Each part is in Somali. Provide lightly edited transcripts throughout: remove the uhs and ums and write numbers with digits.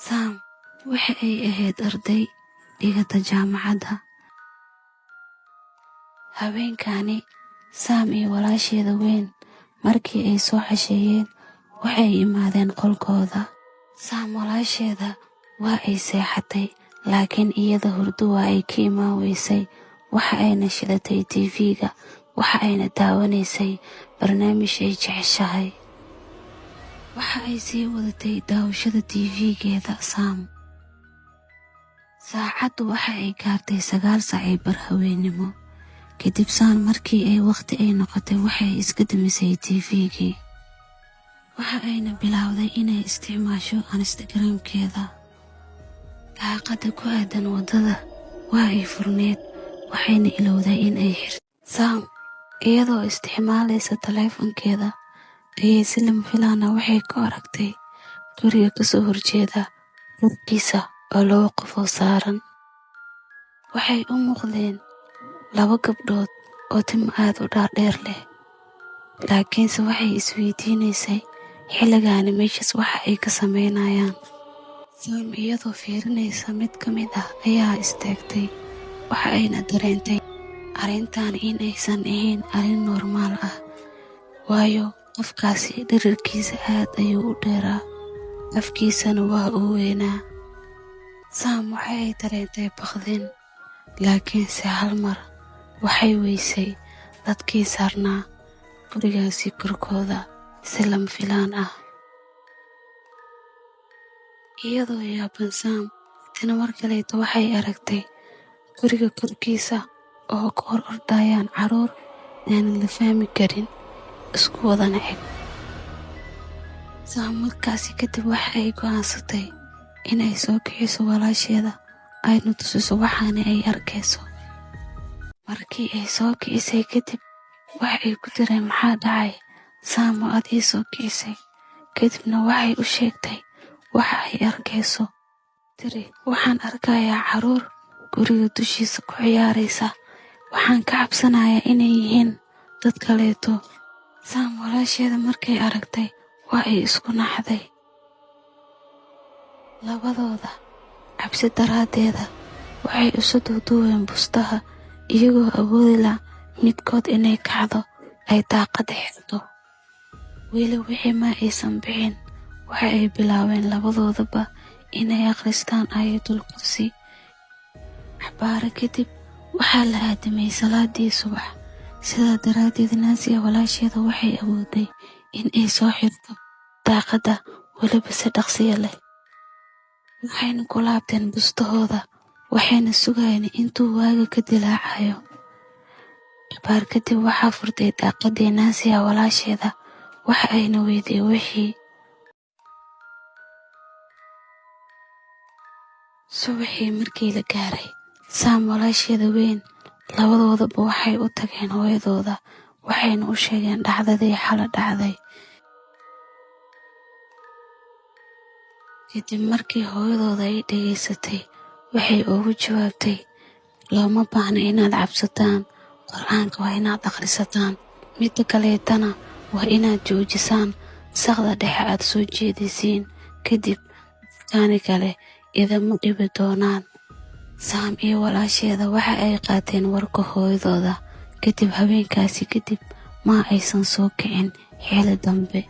Sam waxa ay ahayd arday dhigata jaamacadda. Habeenkani Sam iyo walaasheeda weyn markii ay soo casheeyeen waxay imaadeen qolkooda. Sam walaasheeda waa ay seexatay laakiin iyada hurdo waa ay ka imaan weysay. Waxa ayna shidatay TV-ga, waxa ayna daawanaysay barnaamij ay jeceshahay. Waxa ay sii wadatay daawashada TV-geeda Sam. Saacaddu waxa ay gaartay 9:00 habeenimo. Kadib Sam markii ay waqti ay noqotay waxay iska damisay TV-gii. Waxa ayna bilowday inay isticmaasho Instagram-keeda. Daaqadda ku aadan wadada waa ay furneed, waxayna ilowday in ay xirto. Sam iyadoo isticmaalaysa taleefankeeda ayay si lama filaan ah waxay ku aragtay guriga ka soo horjeeda gurkiisa oo 2 qof oo saaran. Waxay u muuqdeen 2 gabdhood oo timo aad u dhaadheer leh, laakiinse waxay isweydiinaysay xilligaani meeshaas waxa ay ka sameynayaan. Sam iyadoo fiirinaysa mid ka mid ah ayaa istaagtay. Waxa ayna dareentay arrintan in aysan ahayn arrin normaal ah, waayo qofkaasi dhererkiisa aad ayuu u dheeraa, afkiisana waa uu weynaa. Sam waxa ay dareentay baqdin, laakiinse hal mar waxay weysay dadkii saarnaa gurigaasi korkooda si lama filaan ah. Iyadoo yaaban Sam tina mar kaleeto waxay aragtay guriga korkiisa oo ka hor ordayaan caruur aanan la fahmi karin, isku wadana eg. Sam markaasi kadib waxa ay go'aansatay inay soo kiciso walaasheeda ayna tusiso waxaana ay arkayso. Markii ay soo kicisay kadib waxa ay ku tiri maxaa dhacay Sam oo aad ii soo kicisay. Kadibna waxay u sheegtay waxa ay arkayso. Tiri waxaan arkayaa caruur guriga dushiisa ku ciyaaraysa, waxaan ka cabsanayaa inay yihiin dad kaleeto. Sam walaasheeda markay aragtay waa ay isku naxday. Labadooda cabsi daraadeeda waxay isu duuduubeen bustaha iyagoo awoodi la midkood inay kacdo ay daaqadda xirto. Weli wixii ma aysan bixin, waxa ay bilaabeen labadoodaba inay akhristaan aayatul kursi. Axbaaro kadib waxaa la aadamay salaadii subax. Sidaa daraadeed Naasiya walaasheeda waxay awooday in ay soo xirto daaqadda weliba si dhaqsiya leh. Waxayna ku laabteen bustahooda, waxayna sugayeen intuu waaga ka dilaacayo. Axbaar kadib waxaa furtay daaqadii Naasiya walaasheeda, waxa ayna weydiiyey wixii. Subaxii markii la gaaray, Sam walaasheeda weyn labadoodaba waxay u tageen hooyadooda, waxayna u sheegeen dhacdadii xala dhacday. Kadib markii hooyadooda ay dhageysatay, waxay ugu jawaabtay looma baahna inaad cabsataan, qur'aanka waa inaad akhrisataan, midda kaleetana waa inaad joojisaan saqda dhexe aad soo jeedisiin, kadib dadkaani kale idama dhibi doonaan. Sam iyo walaasheeda waxa ay qaateen warka hooyadooda. Kadib habeenkaasi kadib ma aysan soo kicin xilli dambe,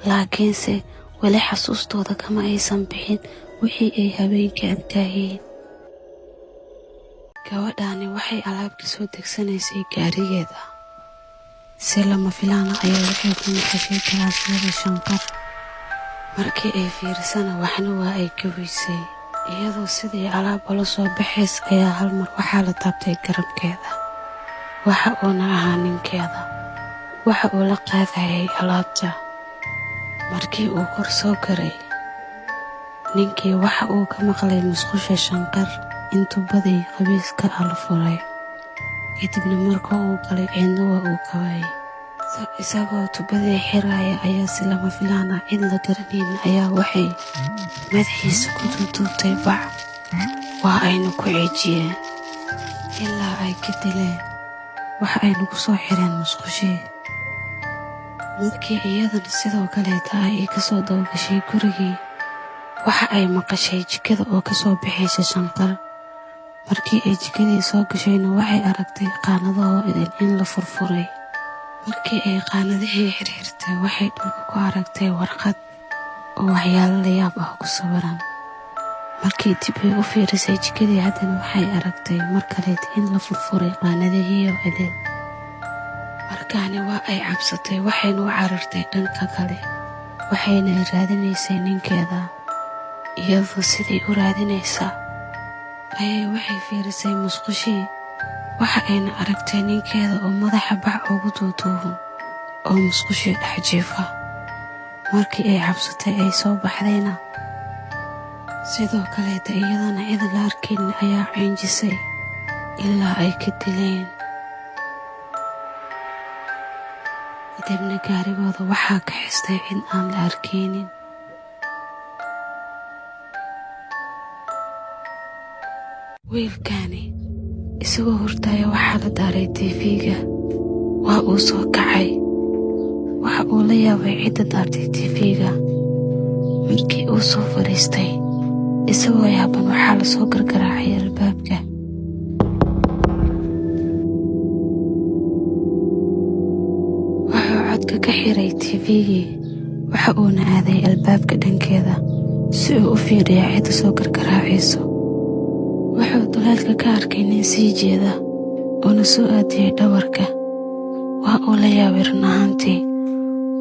laakiinse weli xasuustooda kama aysan bixin wixii ay habeenkii arkayeen. Gabadhaani waxay alaab ka soo degsanaysay gaarigeeda. Si lama filaan ah ayaa waxay ku maqashay galaashyada shanqar. Markii ay fiirsana waxna waa ay ka weysay. Iyadoo sidii alaab ula soo baxays ayaa hal mar waxaa la taabtay garabkeeda. Waxa uuna ahaa ninkeeda. Waxa uu la qaadayay alaabta. Markii uu kor soo garay, ninkii waxa uu ka maqlay musqusha shanqar intuu baday qabiiska la furay. Kadibna marka uu galay cidna waa uu ka waayay. Isagoo tubadii xiraya ayaa si lama filaan ah cid la garanayn ayaa waxay madaxiisa ku duuduubtay bac. Waa ayna ku ceejiyeen ilaa ay ka dileen. Waxa ayna ku soo xireen musqushii. Markii iyadana sidoo kaleeta ay ka soo dawgashay gurigii, waxa ay maqashay jikada oo ka soo bixaysa shanqar. Markii ay jikadii soo gashayna waxay aragtay qaanadaha idil in la furfuray. Markii ay qaanadihii xirxirtay waxay dhulka ku aragtay warqad oo waxyaalo la yaab ah ku sawiran. Markii dib ay u fiirisay jikadii haddana waxay aragtay mar kale in la furfuray qaanadihii idil. Markaani waa ay cabsatay waxayna u carartay dhanka kale. Waxayna raadinaysay ninkeeda. Iyadoo sidii u raadinaysa ayay waxay fiirisay musqushii. Waxa ayna aragtay ninkeeda oo madaxa bac ugu duuduuban oo musqushii dhex jiifa. Markii ay cabsatay ay soo baxdayna sidoo kaleeta iyadana cid la arkin ayaa cinjisay ilaa ay ka dileen. kadibna gaarigooda waxaa ka xistay in aan la arkaynin. wiilkaani isagoo hurtaya waxaa la daaray TV-ga. waa uu soo kacay. waxa uu la yaabay cidda daartay TV-ga. markii uu soo fadhiistay isagoo yaaban waxaa la soo gargaraacay albaabka. wuxuu codka ka xiray TV-gii. waxa uuna aaday albaabka dhankeeda si uu u fiiriyo cidda soo gargaraacayso. wuxuu dulaalka ka arkay nin sii jeeda uuna soo aadiyey dhabarka. waa uu la yaabay run ahaantii.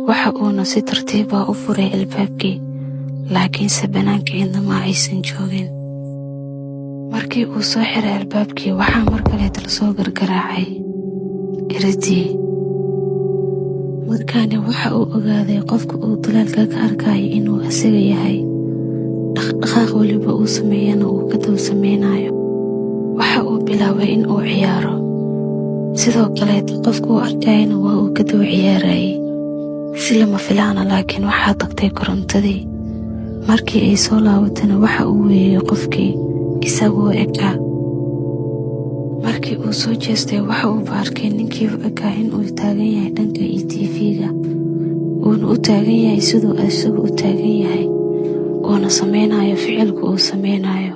waxa uuna si tartiib ah u furay albaabkii, laakiinse bannaanka cidna ma aysan joogin. markii uu soo xiray albaabkii waxaa mar kaleeta la soo gargaraacay iridii. markaani waxa uu ogaaday qofka uu dulaalka ka arkayay inuu asaga yahay. dhaqdhaqaaq weliba uu sameeyana uu ka daba samaynayo. waxa uu bilaabay in uu ciyaaro. sidoo kaleeta qofka uu arkayana waa uu ka daba ciyaarayay. si lama filaana laakiin waxaa tagtay korontadii. markii ay soo laabatana waxa uu weeyey qofkii isagoo ekaa. markii uu soo jeestay waxa uu arkay ninkii ekaa inuu taagan yahay dhanka TV-ga. uuna u taagan yahay siduu isagu u taagan yahay, uuna samaynayo ficilka uu samaynayo.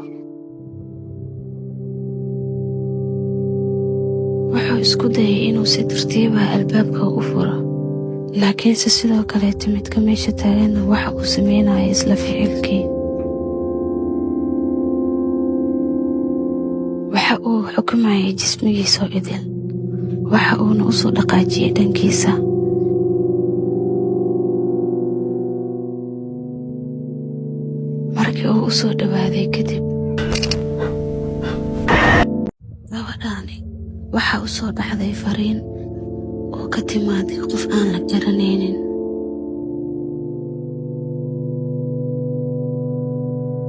wuxuu isku dayay inuu si tartiib ah albaabka u furo, laakiinse sidoo kaleeta midka meesha taaganna waxa uu samaynayo isla ficilkii. waxa uu xukumayay jismigiisoo idil. waxa uuna u soo dhaqaajiyey dhankiisa. markii uu u soo dhowaaday kadib gabadhaani waxa u soo dhacday fariin oo ka timaaday qof aan la garanaynin.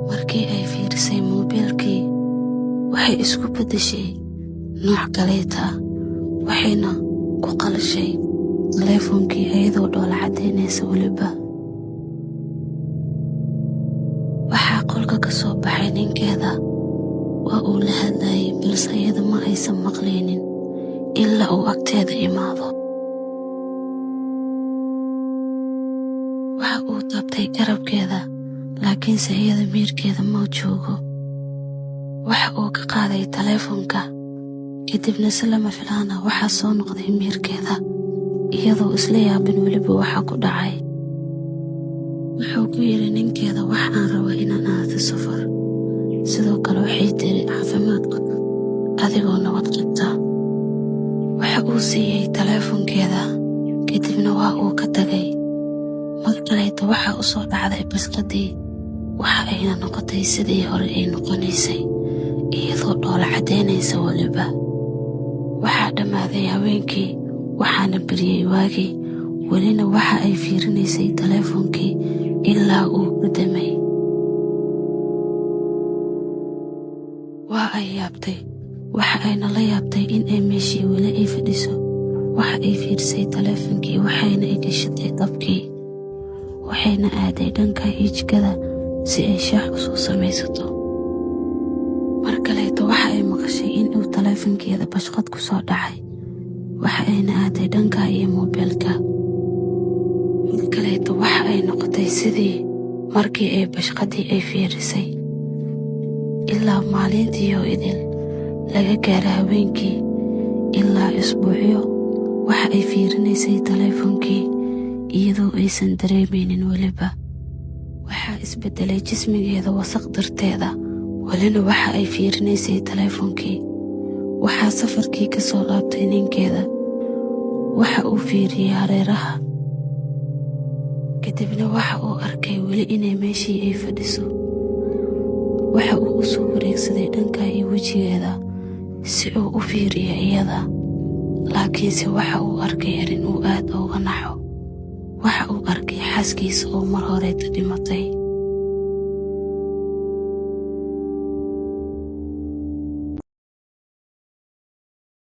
markii ay fiirisay moobilkii waxay isku beddeshay nooc kaleeta ah. waxayna ku qalashay taleefonkii iyadoo dhoola caddaynaysa weliba. waxaa qolka ka soo baxay ninkeeda. waa uu la hadlayay balse iyada ma aysan maqlaynin ilaa uu agteeda imaado. waxa uu taabtay garabkeeda, laakiinse iyada miirkeeda ma joogo. waxa uu ka qaaday taleefonka. kadibna si lama filaana waxaa soo noqday miirkeeda iyadoo isla yaabin weliba waxa ku dhacay. wuxuu ku yidhi ninkeeda wax aan raba inaan aado safar. sidoo kale waxay tiri caafimaadka adigoo nabad qabta. waxa uu siiyey taleefonkeeda kadibna waa uu ka tagay. mar kaleeta waxa u soo dhacday basqadii. waxa ayna noqotay sidii hore ay noqonaysay iyadoo dhoola caddaynaysa weliba. waxaa dhammaaday haweenkii waxaana beriyey waagii. welina waxa ay fiirinaysay taleefonkii ilaa uu ku damay. waa ay yaabtay. waxa ayna la yaabtay in ay meeshii weli ay fadhiso. waxa ay fiirsay taleefonkii waxayna igashatay dabkii. waxayna aaday dhanka jikada si ay shaax u soo samaysato. mar kaleeta waxa ay maqashay in uu taleefonkeeda bashqad ku soo dhacay. waxa ayna aaday dhanka moobilka. mar kaleeta waxa ay noqotay sidii markii ay bashqadii ay fiirisay ilaa maalintii oo idil laga gaara habeenkii ilaa isbuucyo waxa ay fiirinaysay taleefonkii iyadoo aysan dareemaynin weliba. waxaa isbedelay jismigeeda wasaq darteeda, walina waxa ay fiirinaysay taleefonkii. waxaa safarkii ka soo laabtay ninkeeda, waxa uu fiiriyey hareeraha, kadibna waxa uu arkay weli inay meeshii ay fadhiso. waxa uu u soo wareegsaday dhanka iyo wejigeeda si uu u fiiriyo iyada, laakiinse waxa uu arkay arrin uu aad uga naxo. waxa uu arkay xaaskiisa oo mar horeeta dhimatay.